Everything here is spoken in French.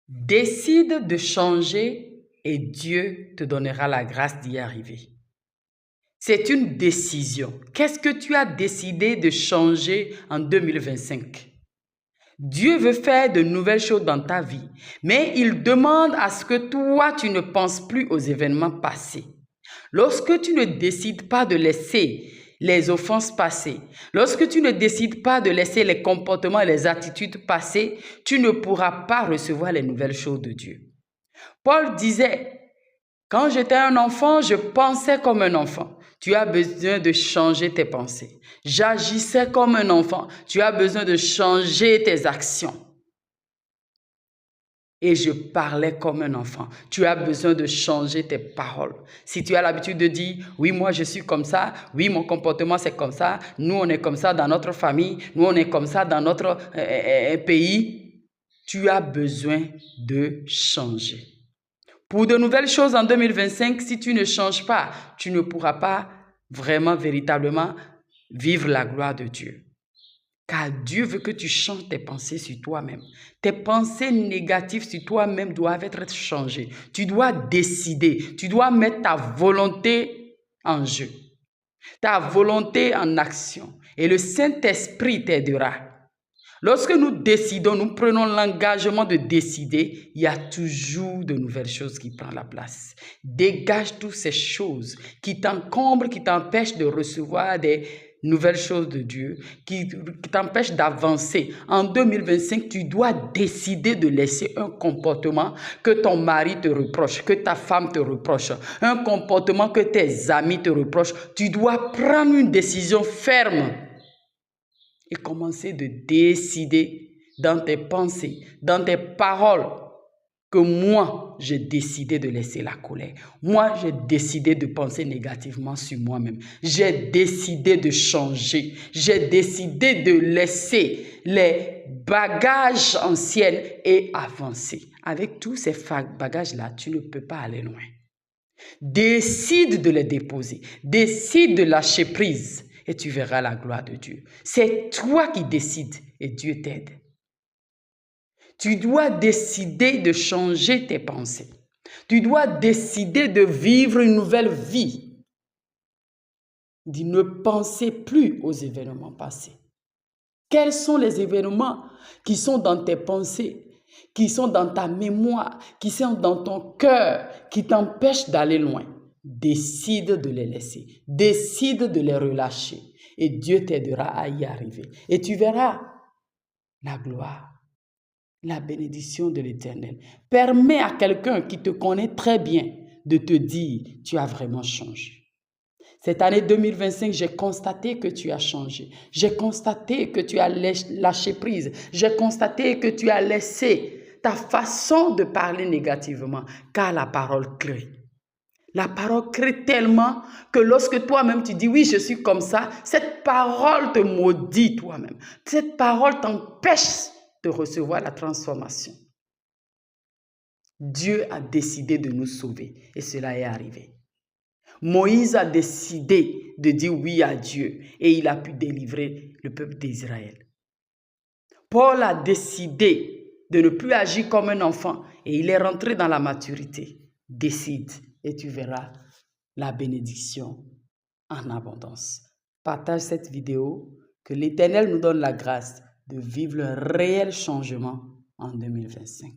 Décide de changer et Dieu te donnera la grâce d'y arriver. C'est une décision. Qu'est-ce que tu as décidé de changer en 2025? Dieu veut faire de nouvelles choses dans ta vie, mais il demande à ce que toi, tu ne penses plus aux événements passés. Lorsque tu ne décides pas de laisser les offenses passer, lorsque tu ne décides pas de laisser les comportements et les attitudes passer, tu ne pourras pas recevoir les nouvelles choses de Dieu. Paul disait, quand j'étais un enfant, je pensais comme un enfant. Tu as besoin de changer tes pensées. J'agissais comme un enfant. Tu as besoin de changer tes actions. Et je parlais comme un enfant. Tu as besoin de changer tes paroles. Si tu as l'habitude de dire, oui, moi je suis comme ça, oui, mon comportement c'est comme ça, nous on est comme ça dans notre famille, nous on est comme ça dans notre pays, tu as besoin de changer. Pour de nouvelles choses en 2025, si tu ne changes pas, tu ne pourras pas vraiment, véritablement vivre la gloire de Dieu. Car Dieu veut que tu changes tes pensées sur toi-même. Tes pensées négatives sur toi-même doivent être changées. Tu dois décider, tu dois mettre ta volonté en jeu, ta volonté en action. Et le Saint-Esprit t'aidera. Lorsque nous décidons, nous prenons l'engagement de décider, il y a toujours de nouvelles choses qui prennent la place. Dégage toutes ces choses qui t'encombrent, qui t'empêchent de recevoir des nouvelles choses de Dieu, qui t'empêchent d'avancer. En 2025, tu dois décider de laisser un comportement que ton mari te reproche, que ta femme te reproche, un comportement que tes amis te reprochent. Tu dois prendre une décision ferme et commencer de décider dans tes pensées, dans tes paroles, que moi, j'ai décidé de laisser la colère. Moi, j'ai décidé de penser négativement sur moi-même. J'ai décidé de changer. J'ai décidé de laisser les bagages anciens et avancer. Avec tous ces bagages-là, tu ne peux pas aller loin. Décide de les déposer. Décide de lâcher prise. Et tu verras la gloire de Dieu. C'est toi qui décides et Dieu t'aide. Tu dois décider de changer tes pensées. Tu dois décider de vivre une nouvelle vie. De ne penser plus aux événements passés. Quels sont les événements qui sont dans tes pensées, qui sont dans ta mémoire, qui sont dans ton cœur, qui t'empêchent d'aller loin? Décide de les laisser. Décide de les relâcher. Et Dieu t'aidera à y arriver. Et tu verras la gloire, la bénédiction de l'Éternel. Permets à quelqu'un qui te connaît très bien de te dire, tu as vraiment changé. Cette année 2025, j'ai constaté que tu as changé. J'ai constaté que tu as lâché prise. J'ai constaté que tu as laissé ta façon de parler négativement, car la parole crée. La parole crée tellement que lorsque toi-même tu dis oui, je suis comme ça, cette parole te maudit toi-même. Cette parole t'empêche de recevoir la transformation. Dieu a décidé de nous sauver et cela est arrivé. Moïse a décidé de dire oui à Dieu et il a pu délivrer le peuple d'Israël. Paul a décidé de ne plus agir comme un enfant et il est rentré dans la maturité. Décide et tu verras la bénédiction en abondance. Partage cette vidéo, que l'Éternel nous donne la grâce de vivre un réel changement en 2025.